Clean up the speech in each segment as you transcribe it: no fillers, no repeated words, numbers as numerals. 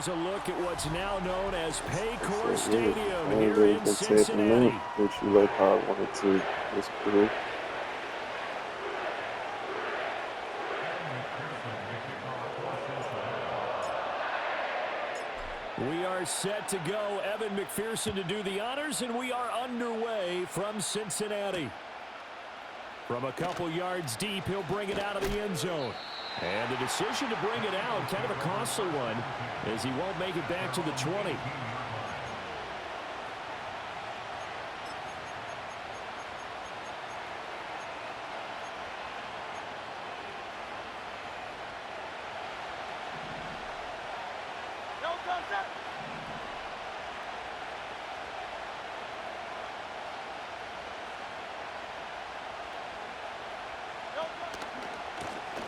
here's a look at what's now known as Paycor Stadium here in Cincinnati. Which you like how I wanted to this career. We are set to go. Evan McPherson to do the honors, and we are underway from Cincinnati. From a couple yards deep, he'll bring it out of the end zone. And the decision to bring it out, kind of a costly one, as he won't make it back to the 20.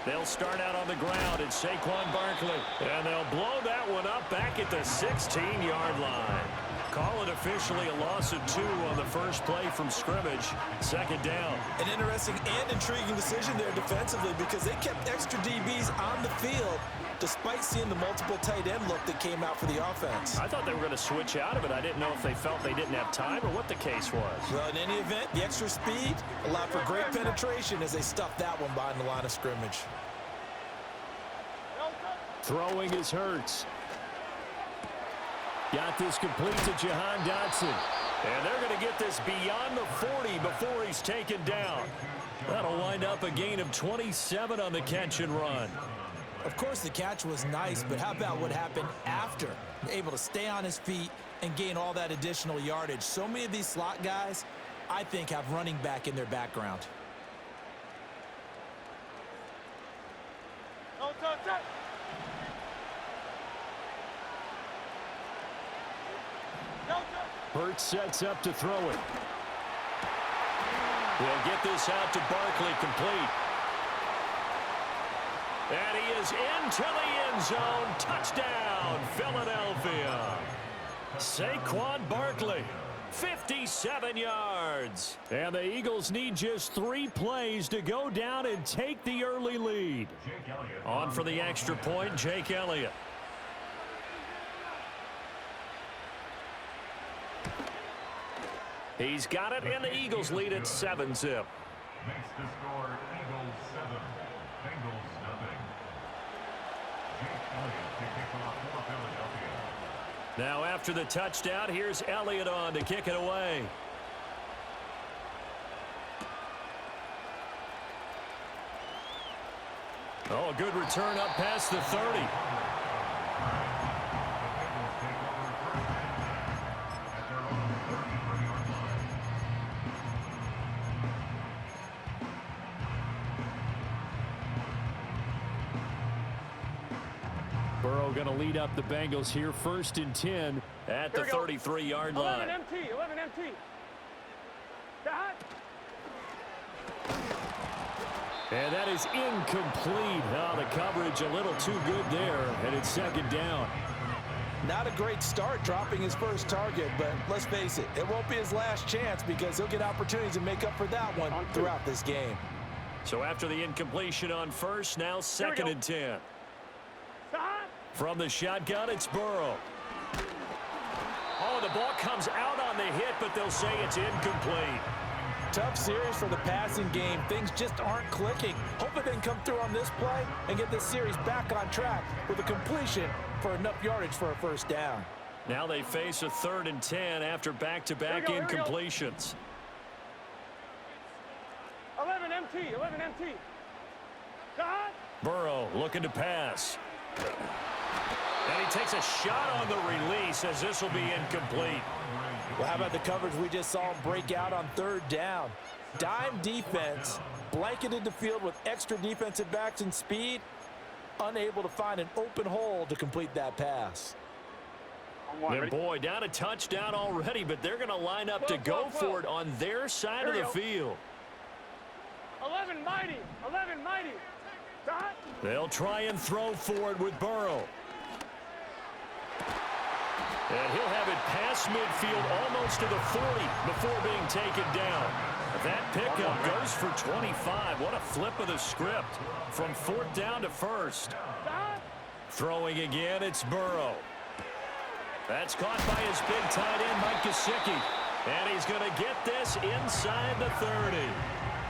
They'll start out on the ground. It's Saquon Barkley. And they'll blow that one up back at the 16-yard line. Call it officially a loss of 2 on the first play from scrimmage. Second down. An interesting and intriguing decision there defensively because they kept extra DBs on the field despite seeing the multiple tight end look that came out for the offense. I thought they were going to switch out of it. I didn't know if they felt they didn't have time or what the case was. Well, in any event, the extra speed allowed for great penetration as they stuffed that one behind the line of scrimmage. Throwing is Hurts. Got this complete to Jahan Dotson. And they're going to get this beyond the 40 before he's taken down. That'll wind up a gain of 27 on the catch and run. Of course, the catch was nice, but how about what happened after? Able to stay on his feet and gain all that additional yardage. So many of these slot guys, I think, have running back in their background. Hurts sets up to throw it. He'll get this out to Barkley, complete. And he is into the end zone. Touchdown, Philadelphia. Saquon Barkley, 57 yards. And the Eagles need just 3 plays to go down and take the early lead. On for the extra point, Jake Elliott. He's got it, and the Eagles lead at 7-zip. Makes the score Eagles 7, Bengals nothing. Jake Elliott to kick off for Philadelphia. Now after the touchdown, here's Elliott on to kick it away. Oh, a good return up past the 30. Burrow going to lead up the Bengals here, 1st and 10 at the 33-yard line. 11 MT, 11 MT. And that is incomplete. Oh, the coverage a little too good there, and it's 2nd down. Not a great start dropping his first target, but let's face it, it won't be his last chance because he'll get opportunities to make up for that one throughout this game. So after the incompletion on first, now 2nd and 10. From the shotgun, it's Burrow. Oh, the ball comes out on the hit, but they'll say it's incomplete. Tough series for the passing game. Things just aren't clicking. Hoping they can come through on this play and get this series back on track with a completion for enough yardage for a 1st down. Now they face a 3rd and 10 after back-to-back incompletions. 11 MT, 11 MT. Burrow looking to pass. And he takes a shot on the release as this will be incomplete. Well, how about the coverage we just saw him break out on 3rd down? Dime defense, blanketed the field with extra defensive backs and speed, unable to find an open hole to complete that pass. And boy, down a touchdown already, but they're going to line up to go for it on their side of the field. 11 mighty, 11 mighty. They'll try and throw for it with Burrow. And he'll have it past midfield almost to the 40 before being taken down. That pickup goes for 25. What a flip of the script from 4th down to 1st. Throwing again, it's Burrow. That's caught by his big tight end, Mike Gesicki. And he's going to get this inside the 30.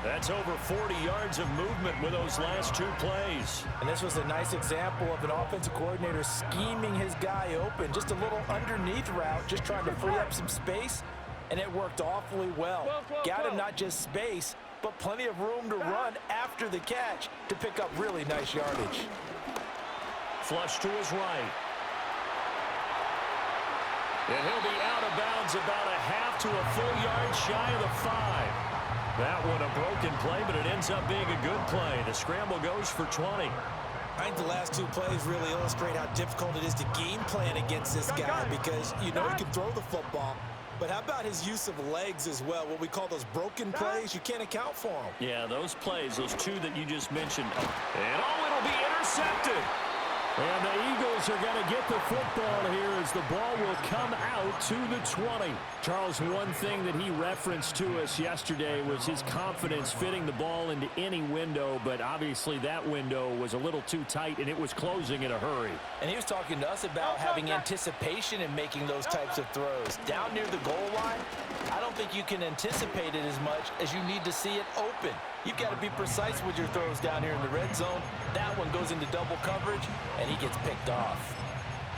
That's over 40 yards of movement with those last two plays. And this was a nice example of an offensive coordinator scheming his guy open. Just a little underneath route, just trying to free up some space, and it worked awfully well. Got him not just space, but plenty of room to run after the catch to pick up really nice yardage. Flush to his right. And he'll be out of bounds about a half to a full yard shy of the 5. That one a broken play, but it ends up being a good play. The scramble goes for 20. I think the last two plays really illustrate how difficult it is to game plan against this guy because you know he can throw the football, but how about his use of legs as well? What we call those broken plays, you can't account for them. Yeah, those plays, those two that you just mentioned. And it'll be intercepted. And the Eagles are going to get the football here as the ball will come out to the 20. Charles, one thing that he referenced to us yesterday was his confidence fitting the ball into any window, but obviously that window was a little too tight, and it was closing in a hurry. And he was talking to us about having anticipation in making those types of throws. Down near the goal line, I don't think you can anticipate it as much as you need to see it open. You've got to be precise with your throws down here in the red zone. That one goes into double coverage, and he gets picked off.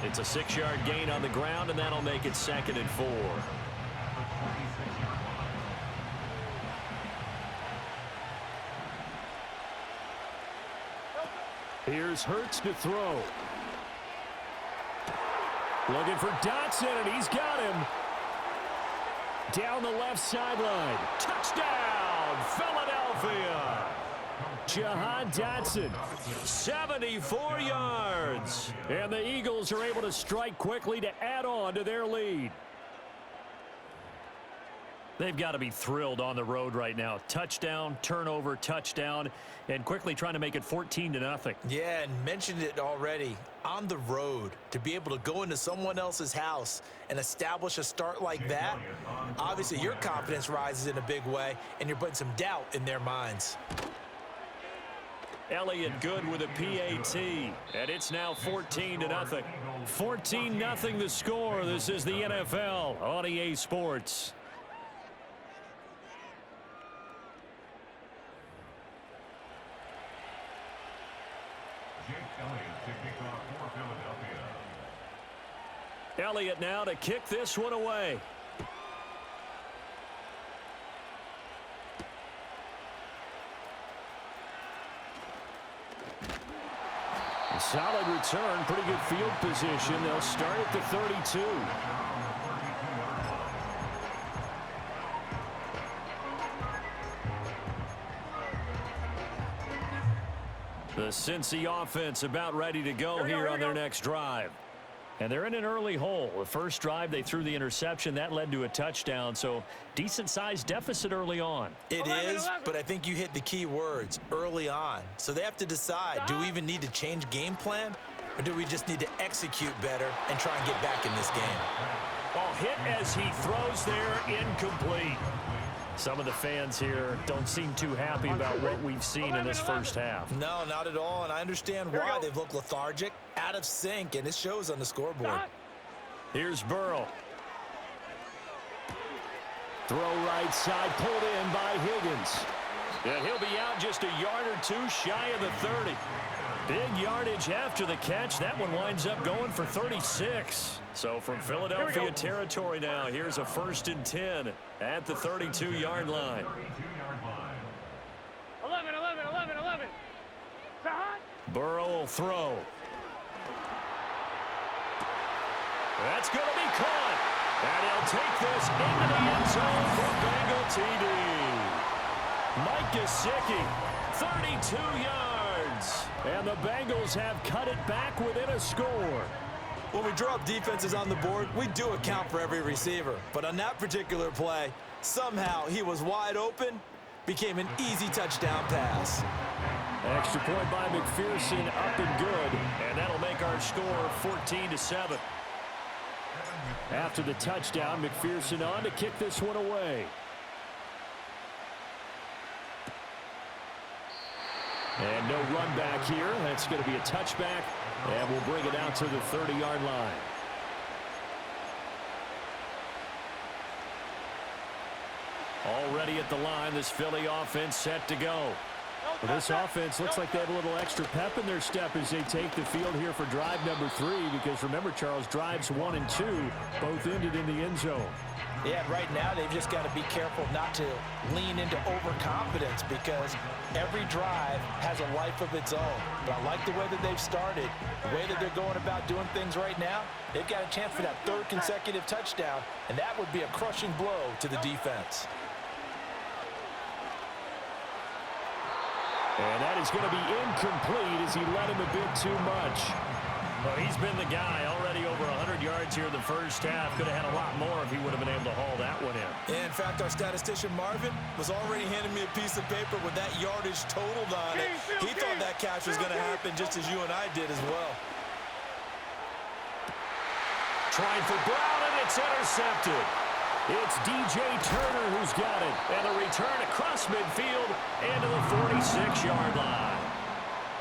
It's a 6-yard gain on the ground, and that'll make it 2nd and 4. Here's Hurts to throw. Looking for Dotson, and he's got him. Down the left sideline. Touchdown, Philadelphia. Jahan Dotson, 74 yards. And the Eagles are able to strike quickly to add on to their lead. They've got to be thrilled on the road right now. Touchdown, turnover, touchdown, and quickly trying to make it 14-0. Yeah, and mentioned it already. On the road, to be able to go into someone else's house and establish a start like that, obviously your confidence rises in a big way, and you're putting some doubt in their minds. Elliott good with a PAT, and it's now 14-0. 14-0 the score. This is the NFL on EA Sports. Elliott now to kick this one away. A solid return, pretty good field position. They'll start at the 32. The Cincy offense about ready to go here on their next drive. And they're in an early hole. The first drive, they threw the interception. That led to a touchdown, so decent-sized deficit early on. It is, but I think you hit the key words, early on. So they have to decide, do we even need to change game plan, or do we just need to execute better and try and get back in this game? Ball hit as he throws there, incomplete. Some of the fans here don't seem too happy about what we've seen in this first half. No, not at all, and I understand why. They've looked lethargic, out of sync, and it shows on the scoreboard. Here's Burrow. Throw right side, pulled in by Higgins. And he'll be out just a yard or two shy of the 30. Big yardage after the catch. That one winds up going for 36. So from Philadelphia territory now, here's a 1st and 10 at the 32-yard line. 11, 11, 11, 11. Burrow will throw. That's going to be caught. And he'll take this into the end zone for Bengal TD. Mike Gesicki, 32 yards. And the Bengals have cut it back within a score. When we draw up defenses on the board, we do account for every receiver. But on that particular play, somehow he was wide open, became an easy touchdown pass. Extra point by McPherson, up and good. And that'll make our score 14-7. After the touchdown, McPherson on to kick this one away. And no run back here. That's going to be a touchback, and we'll bring it out to the 30-yard line. Already at the line, this Philly offense set to go. Well, this offense looks like they have a little extra pep in their step as they take the field here for drive number 3, because remember, Charles, drives 1 and 2 both ended in the end zone. Yeah, and right now they've just got to be careful not to lean into overconfidence, because every drive has a life of its own. But I like the way that they've started, the way that they're going about doing things right now. They've got a chance for that 3rd consecutive touchdown, and that would be a crushing blow to the defense. And that is going to be incomplete as he led him a bit too much. Well, he's been the guy already over 100 yards here in the first half. Could have had a lot more if he would have been able to haul that one in. In fact, our statistician Marvin was already handing me a piece of paper with that yardage totaled on it. He thought that catch was going to happen just as you and I did as well. Trying for Brown, and it's intercepted. It's DJ Turner who's got it. And a return across midfield and to the 46-yard line.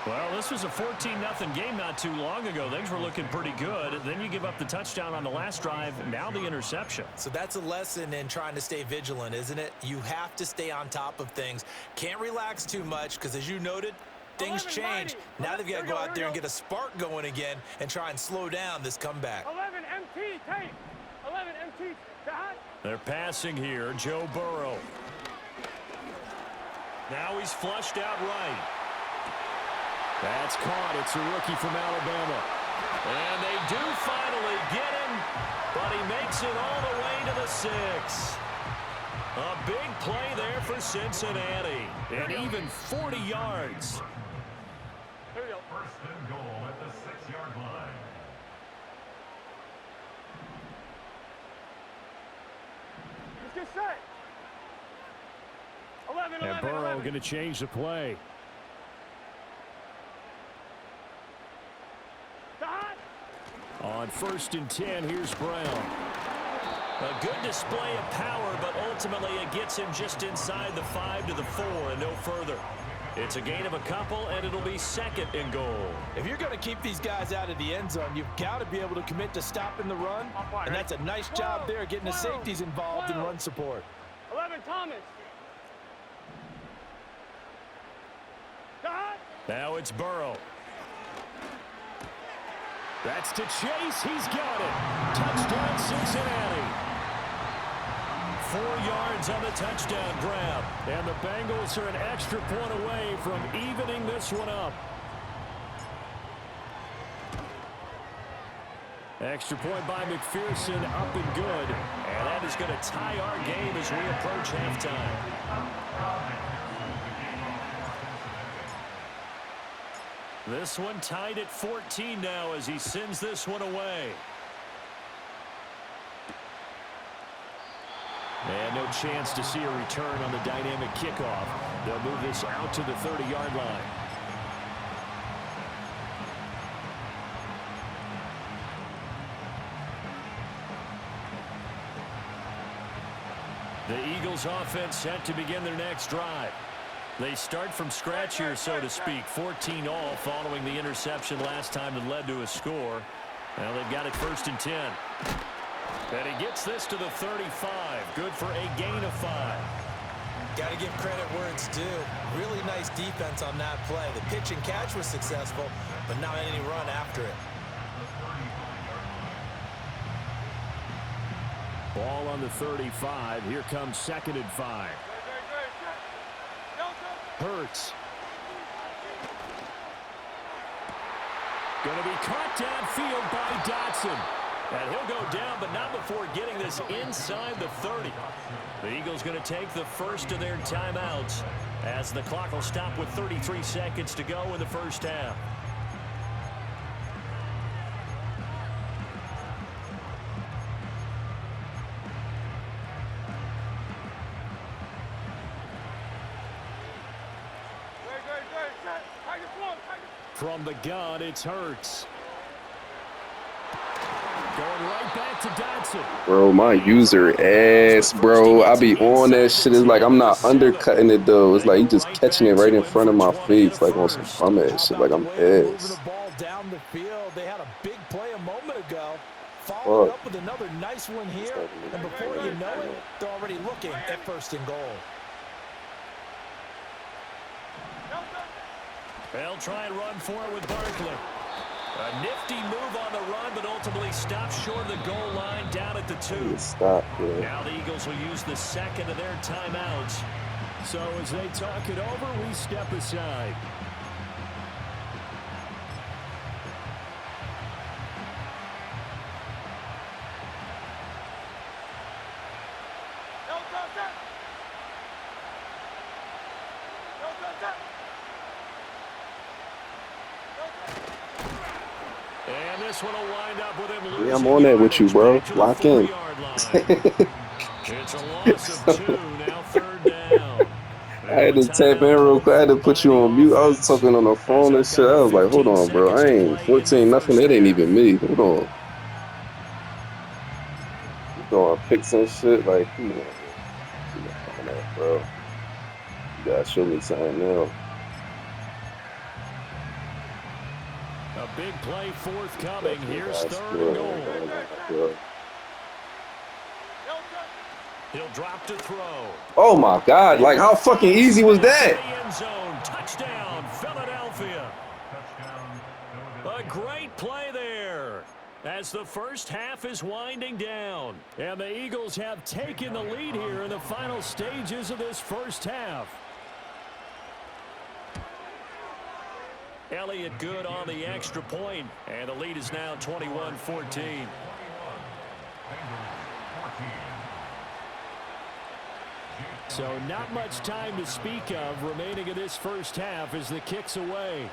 Well, this was a 14-0 game not too long ago. Things were looking pretty good. Then you give up the touchdown on the last drive. Now the interception. So that's a lesson in trying to stay vigilant, isn't it? You have to stay on top of things. Can't relax too much because, as you noted, things change. Now they've got to go out there and get a spark going again and try and slow down this comeback. 11 MT, tape. 11 MT, dot. They're passing here. Joe Burrow. Now he's flushed out right. That's caught. It's a rookie from Alabama. And they do finally get him, but he makes it all the way to the 6. A big play there for Cincinnati. And even 40 yards. Here we go. First and goal at the 6-yard line. Let's get set. 11, And 11, Burrow 11. going to change the play. Dot. On 1st and 10, here's Brown. A good display of power, but ultimately it gets him just inside the 5 to the 4 and no further. It's a gain of a couple, and it'll be 2nd and goal. If you're going to keep these guys out of the end zone, you've got to be able to commit to stopping the run, and that's a nice job there, getting the safeties involved in run support. 11 Thomas. Dot. Now it's Burrow. That's to Chase. He's got it. Touchdown, Cincinnati. 4 yards on the touchdown grab. And the Bengals are an extra point away from evening this one up. Extra point by McPherson, up and good. And that is going to tie our game as we approach halftime. This one tied at 14 now as he sends this one away. And no chance to see a return on the dynamic kickoff. They'll move this out to the 30-yard line. The Eagles offense set to begin their next drive. They start from scratch here, so to speak. 14 all following the interception last time that led to a score. Well, they've got it 1st and 10. And he gets this to the 35. Good for a gain of 5. Got to give credit where it's due. Really nice defense on that play. The pitch and catch was successful, but not any run after it. Ball on the 35. Here comes 2nd and 5. Hurts. Going to be caught downfield by Dotson. And he'll go down, but not before getting this inside the 30. The Eagles going to take the first of their timeouts as the clock will stop with 33 seconds to go in the first half. From the gun, it's Hurts. Going right back to Dotson. Bro, my user ass, bro. I be on that shit. It's like I'm not undercutting it, though. It's like he just catching it right in front of my face, like on some bum ass shit. Like I'm ass. The ball down the field. They had a big play a moment ago. Followed up with another nice one here, and before you know it, they're already looking at first and goal. They'll try and run for it with Barkley. A nifty move on the run, but ultimately stops short of the goal line down at the 2. Stop, yeah. Now the Eagles will use the second of their timeouts. So as they talk it over, we step aside. And this one will wind up with him losing. Yeah, I'm on that with you, bro. Lock in. It's a loss of 2, now 3rd down. I had to tap in real quick. I had to put you on mute. I was talking on the phone and shit. I was like, hold on, bro. I ain't 14-0. It ain't even me. Hold on. You going picks and shit. Like, come on. Come on, bro. You gotta show me something now. A big play forthcoming. Here's 3rd and goal. He'll drop to throw. Oh my God! Like, how fucking easy was that? End zone. Touchdown, Philadelphia. A great play there as the first half is winding down. And the Eagles have taken the lead here in the final stages of this first half. Elliott good on the extra point, and the lead is now 21-14. So not much time to speak of remaining in this first half as the kick's away.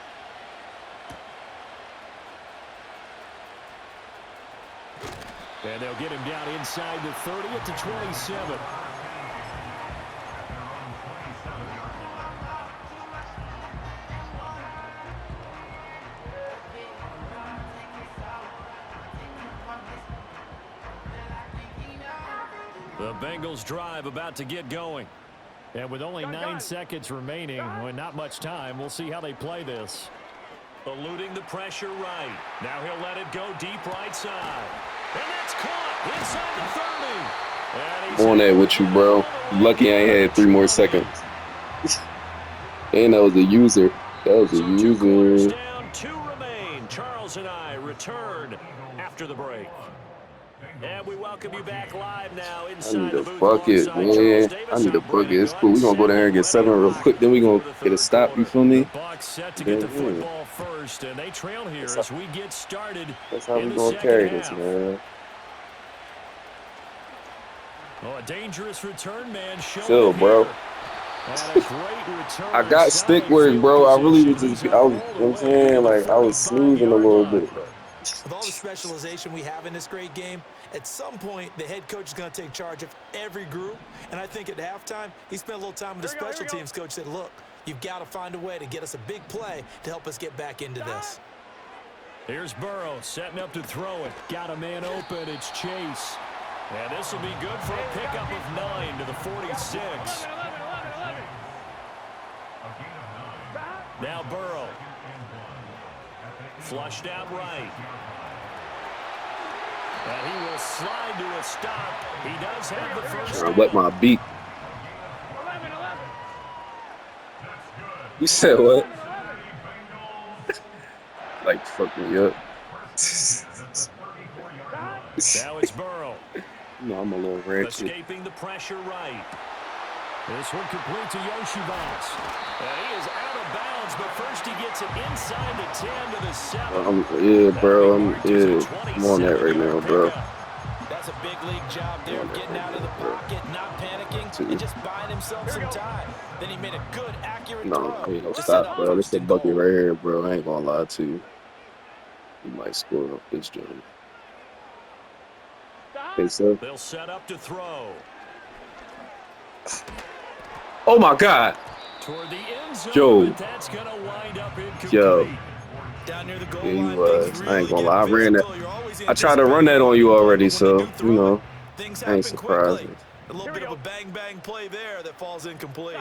And they'll get him down inside the 30 at the 27. The Bengals drive about to get going. And with only 9 seconds remaining, well, not much time, we'll see how they play this. Eluding the pressure right. Now he'll let it go deep right side. And that's caught inside the 30. And he's On that with you, bro. Lucky I ain't had 3 more seconds. And that was a user. That was a So 2 quarters user. down, 2 remain. Charles and I return after the break. And we welcome you back live now I inside need the a booth bucket, alongside man. Charles I Davis. need a I'm Brandon bucket. It's cool. Gunn. We gonna go down here and get 7 real quick. Then we gonna get a stop. You feel me? The Bucs set to get the football first, and they trail here as we get started. That's how we in the gonna second carry half. this, man. Oh, a dangerous return, man. Chill, bro. And a great return. I got stick work, bro. I really was just, you know what I'm saying? Like, I was snoozing a little bit. With all the specialization we have in this great game, at some point, the head coach is going to take charge of every group. And I think at halftime, he spent a little time with the special teams coach, said, look, you've got to find a way to get us a big play to help us get back into this. Here's Burrow setting up to throw it. Got a man open. It's Chase. And this will be good for a pickup of 9 to the 46. Now Burrow. Flushed out right. And he will slide to a stop. He does have the first down. Wet my beat. You said what? Like, fuck me up. Now it's Burrow. No, I'm a little ratchet. Escaping the pressure right. This one complete to Yoshibas. And he is out of bounds, but first he gets it inside the 10 to the 7. Yeah, bro. I'm on that right now, bro. That's a big league job there, getting out of the pocket, not panicking, and just buying himself some time. Then he made a good, accurate No, throw. ain't no stop, bro. This is a bucket right here, bro. I ain't gonna lie to you. You might score up this joint. Okay, so. They'll set up to throw. Oh my God. Toward the end zone, Joe. but that's going to wind up incomplete. Yo. Down near the goal Yeah, he line, was. things I ain't really gonna lie. I get ran that. physical. You're always I tried to run that on you already, so, you know, things I ain't happen surprised. quickly. A little bit of a bang-bang play there that falls incomplete.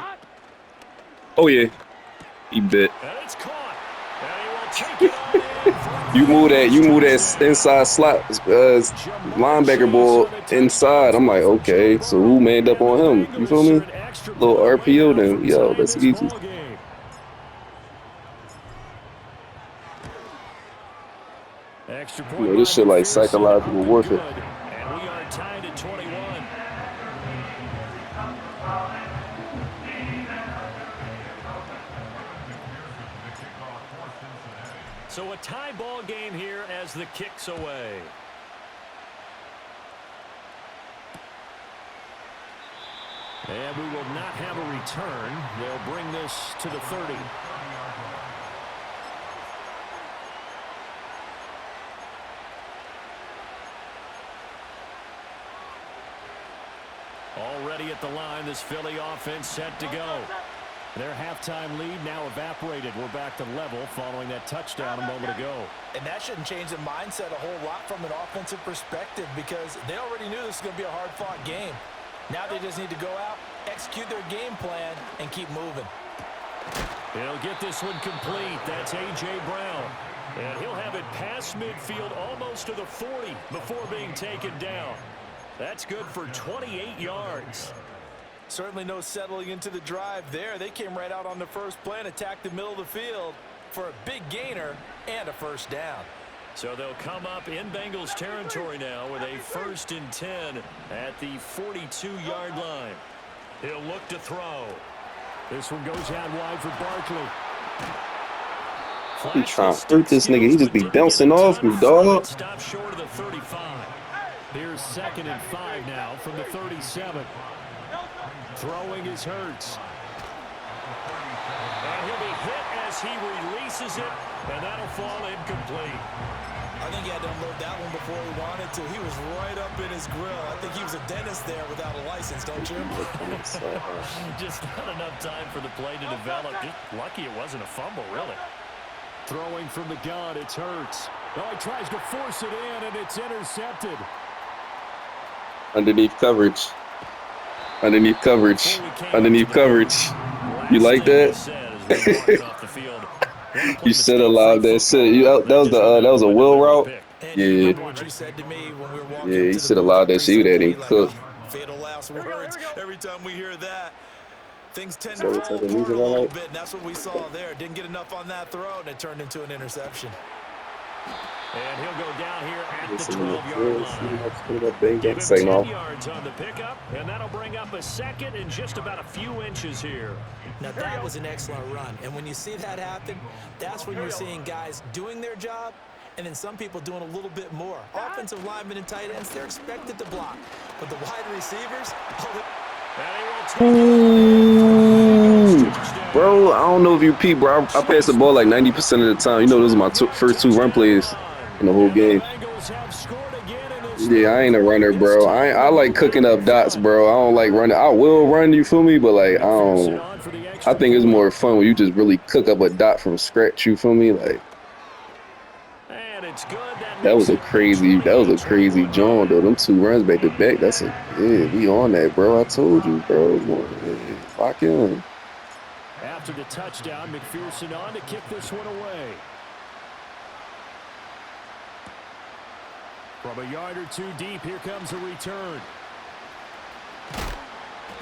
Oh, yeah. He bit. And it's caught. And he will take it on in for You move that inside slot linebacker ball inside. I'm like, okay, so who manned up on him? You feel me? Little RPO, then yo, that's easy. Extra You point know, by this shit like McPherson, up psychological and warfare. good. And we are tied at 21. So a tie ball game here as the kick's away. And we will not have a return. They'll bring this to the 30. Already at the line, this Philly offense set to go. Their halftime lead now evaporated. We're back to level following that touchdown a moment ago. And that shouldn't change the mindset a whole lot from an offensive perspective because they already knew this was going to be a hard-fought game. Now they just need to go out, execute their game plan, and keep moving. He'll get this one complete. That's A.J. Brown. And he'll have it past midfield almost to the 40 before being taken down. That's good for 28 yards. Certainly no settling into the drive there. They came right out on the first play and attacked the middle of the field for a big gainer and a first down. So they'll come up in Bengals territory now with a 1st and 10 at the 42-yard line. He'll look to throw. This one goes out wide for Barkley. He trying to hurt this nigga. He just be bouncing off me, dog. Stop short of the 35. Here's 2nd and 5 now from the 37. Throwing is Hurts. And he'll be hit as he releases it, and that'll fall incomplete. I think he had to unload that one before he wanted to. He was right up in his grill. I think he was a dentist there without a license, don't you? Just not enough time for the play to develop. Just lucky it wasn't a fumble, really. Throwing from the gun, it's Hurts. Oh, he tries to force it in, and it's intercepted. Underneath coverage. Underneath coverage. Underneath coverage. You like that? You should have allowed that shit. That was a will route. Yeah. What you said to me when we were walking Yeah, you to should the have allowed that booth, shit. That ain't like, cooked. fatal last words. Every time we hear that, things tend So to it's fall like a apart music a little alright? bit, and that's what we saw there. Didn't get enough on that throw, and it turned into an interception. And he'll go down here at the Listen to the 12-yard voice, line. Give him saying 10 off. yards on the pickup, and that'll bring up a 2nd and just about a few inches here. Now, that was an excellent run, and when you see that happen, that's when you're seeing guys doing their job and then some people doing a little bit more. Offensive linemen and tight ends, they're expected to block, but the wide receivers, Bro, I don't know if you peep, bro. I pass the ball like 90% of the time. You know, those are my first 2 run plays in the whole game. Yeah, I ain't a runner, bro. I like cooking up dots, bro. I don't like running. I will run, you feel me? But like, I think it's more fun when you just really cook up a dot from scratch, you feel me? Like, that was a crazy John, though. Them 2 runs back to back. Yeah, we on that, bro. I told you, bro. Lock in. After the touchdown, McPherson on to kick this one away. From a yard or 2 deep, here comes a return.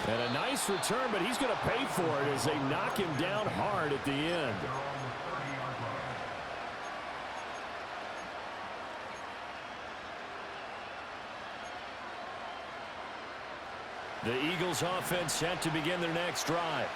And a nice return, but he's going to pay for it as they knock him down hard at the end. The Eagles offense set to begin their next drive.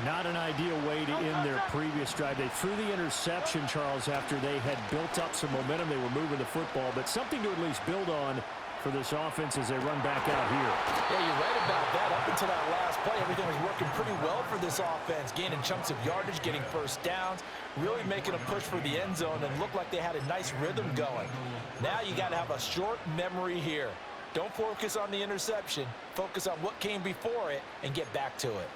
Not an ideal way to end their previous drive. They threw the interception, Charles, after they had built up some momentum. They were moving the football, but something to at least build on for this offense as they run back out here. Yeah, you're right about that. Up until that last play, everything was working pretty well for this offense, gaining chunks of yardage, getting first downs, really making a push for the end zone, and looked like they had a nice rhythm going. Now you got to have a short memory here. Don't focus on the interception. Focus on what came before it and get back to it.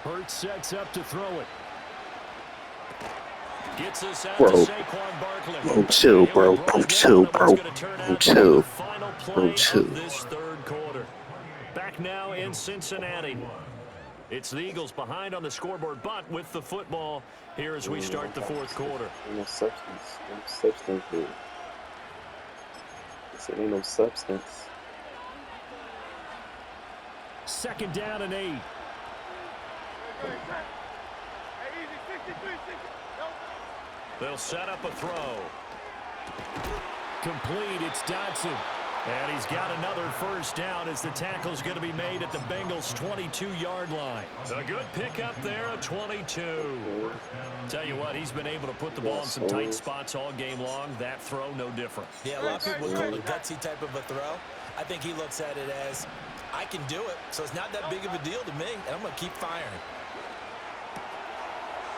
Hurts sets up to throw it. Gets us out Bro. to Saquon Barkley. Bro, chill, bro. Bro, chill, bro. Bro, chill. Final Bro, play chill. of this third quarter. Back now in Cincinnati. It's the Eagles behind on the scoreboard, but with the football here as we start the fourth quarter. Ain't no substance. No substance here. There ain't no substance. Second down and 8. They'll set up a throw. Complete. It's Dodson. And he's got another first down as the tackle's going to be made at the Bengals' 22-yard line. A good pickup there, a 22. Tell you what, he's been able to put the ball in some tight spots all game long. That throw, no different. Yeah, a lot of people would call it a gutsy type of a throw. I think he looks at it as, I can do it, so it's not that big of a deal to me, and I'm going to keep firing.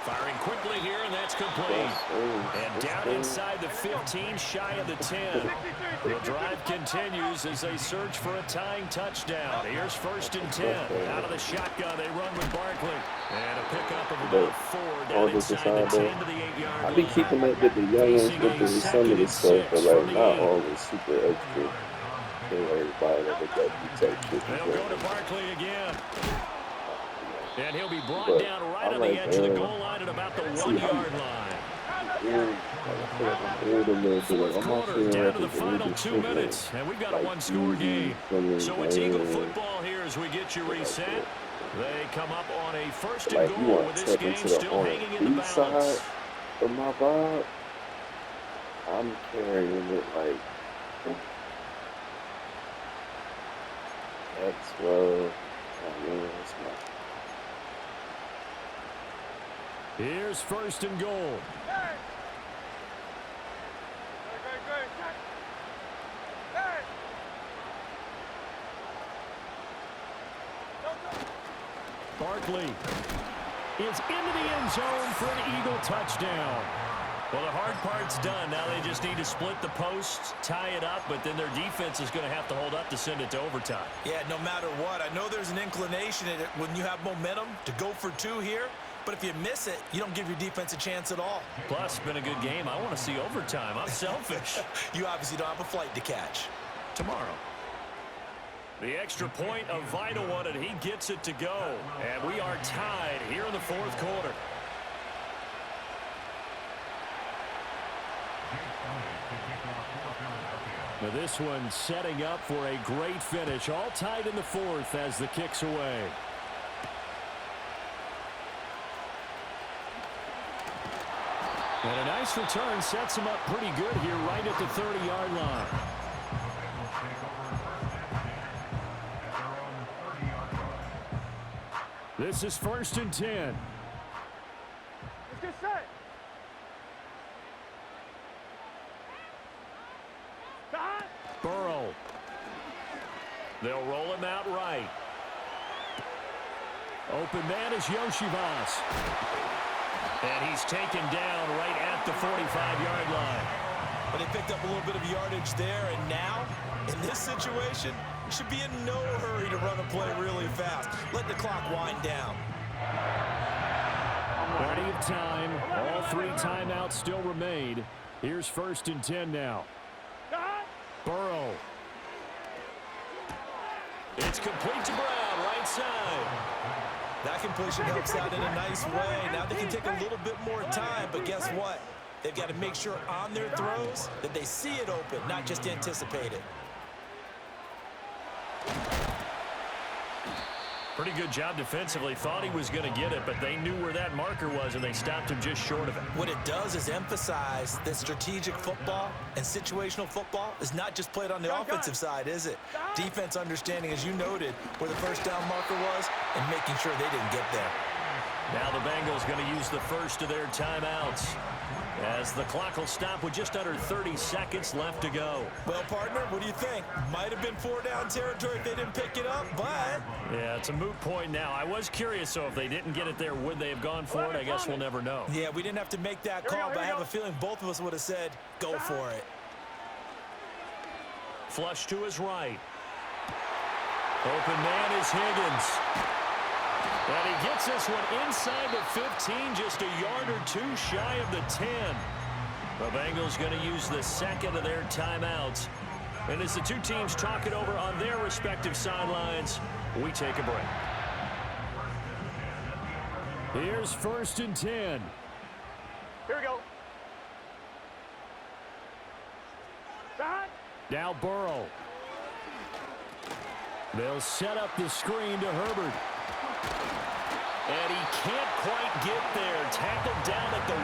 Firing quickly here, and that's complete. And down inside the 15, shy of the 10. The drive continues as they search for a tying touchdown. Here's first and 10. Out of the shotgun, they run with Barkley. And a pickup of about 4 down inside the 10 to the 8-yard line. I be keeping up with the youngins with some of this stuff, but like not always super extra. Everybody that they got you They'll go to Barkley again. And he'll be brought down right on the edge of the goal line at about the 1-yard line. Fourth quarter, down to the final 2 minutes, and we've got a one-score game. So it's Eagle football here as we get you reset. They come up on a first and goal with this game still hanging in the balance. Of my vibe, I'm carrying it like that's well. I mean, it's not. Here's first and goal. Barkley is into the end zone for an Eagle touchdown. Well, the hard part's done. Now they just need to split the posts, tie it up, but then their defense is going to have to hold up to send it to overtime. Yeah, no matter what. I know there's an inclination in it when you have momentum to go for 2 here. But if you miss it, you don't give your defense a chance at all. Plus, it's been a good game. I want to see overtime. I'm selfish. You obviously don't have a flight to catch. Tomorrow. The extra point, a vital one, and he gets it to go. And we are tied here in the fourth quarter. Now this one setting up for a great finish. All tied in the fourth as the kick's away. And a nice return sets him up pretty good here right at the 30-yard line. This is first and 10. Let's get set. Burrow. They'll roll him out right. Open man is Yoshivas. And he's taken down right at the 45-yard line. But they picked up a little bit of yardage there, and now, in this situation, should be in no hurry to run a play really fast. Let the clock wind down. Plenty of time. All 3 timeouts still remain. Here's first and 10 now. Burrow. It's complete to Brown, right side. That completion helps out in a nice way. Now they can take a little bit more time, but guess what? They've got to make sure on their throws that they see it open, not just anticipate it. Pretty good job defensively. Thought he was going to get it, but they knew where that marker was, and they stopped him just short of it. What it does is emphasize that strategic football and situational football is not just played on the offensive side, is it? Defense understanding, as you noted, where the first down marker was and making sure they didn't get there. Now the Bengals going to use the first of their timeouts as the clock will stop with just under 30 seconds left to go. Well, partner, what do you think? Might have been 4-down territory if they didn't pick it up, but... Yeah, it's a moot point now. I was curious, so if they didn't get it there, would they have gone for it? I guess we'll never know. Yeah, we didn't have to make that call, but I have a feeling both of us would have said, go for it. Flush to his right. Open man is Higgins. And he gets this one inside the 15, just a yard or two shy of the 10. The Bengals going to use the second of their timeouts. And as the two teams talk it over on their respective sidelines, we take a break. Here's 1st and 10. Here we go. Behind. Now Burrow. They'll set up the screen to Herbert. And he can't quite get there. Tackled down at the 1.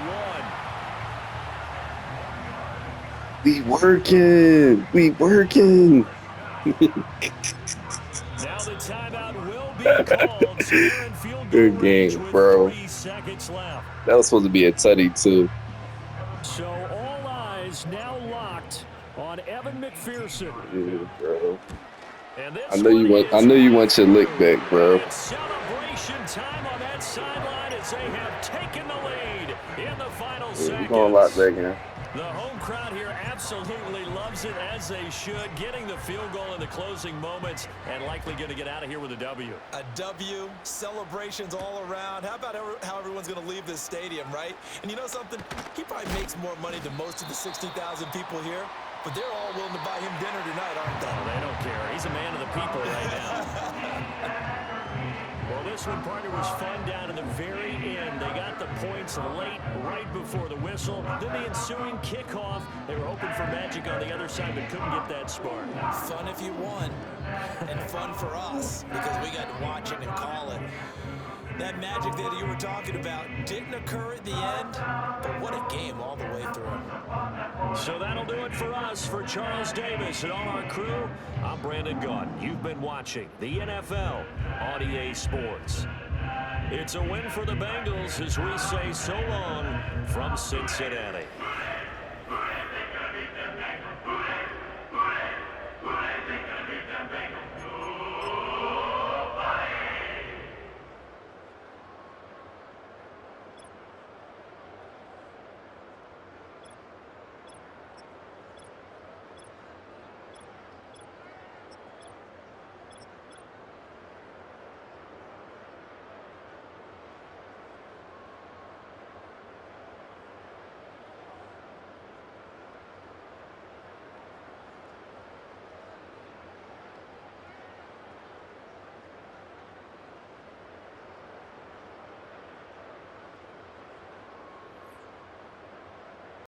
We working. We working. Now the timeout will be called. So they're in field goal Good range game, with bro. 3 seconds left. That was supposed to be a tutty, too. So all eyes now locked on Evan McPherson. Yeah, bro. And this I know you want your lick back, bro. It's celebration time on that sideline as they have taken the lead in the final Yeah, seconds. we're going to lock back in. The home crowd here absolutely loves it, as they should, getting the field goal in the closing moments and likely going to get out of here with a W. A W, celebrations all around. How about how everyone's going to leave this stadium, right? And you know something? He probably makes more money than most of the 60,000 people here, but they're all willing to buy him dinner tonight, aren't they? Oh, they don't care. He's a man of the people right now. Well, this one, partner, was fun down to the very end. They got the points late, right before the whistle. Then the ensuing kickoff. They were hoping for magic on the other side, but couldn't get that spark. Fun if you won, and fun for us because we got to watch it and call it. That magic that you were talking about didn't occur at the end, but what a game all the way through. So that'll do it for us. For Charles Davis and all our crew, I'm Brandon Gaudin. You've been watching the NFL on EA Sports. It's a win for the Bengals as we say so long from Cincinnati.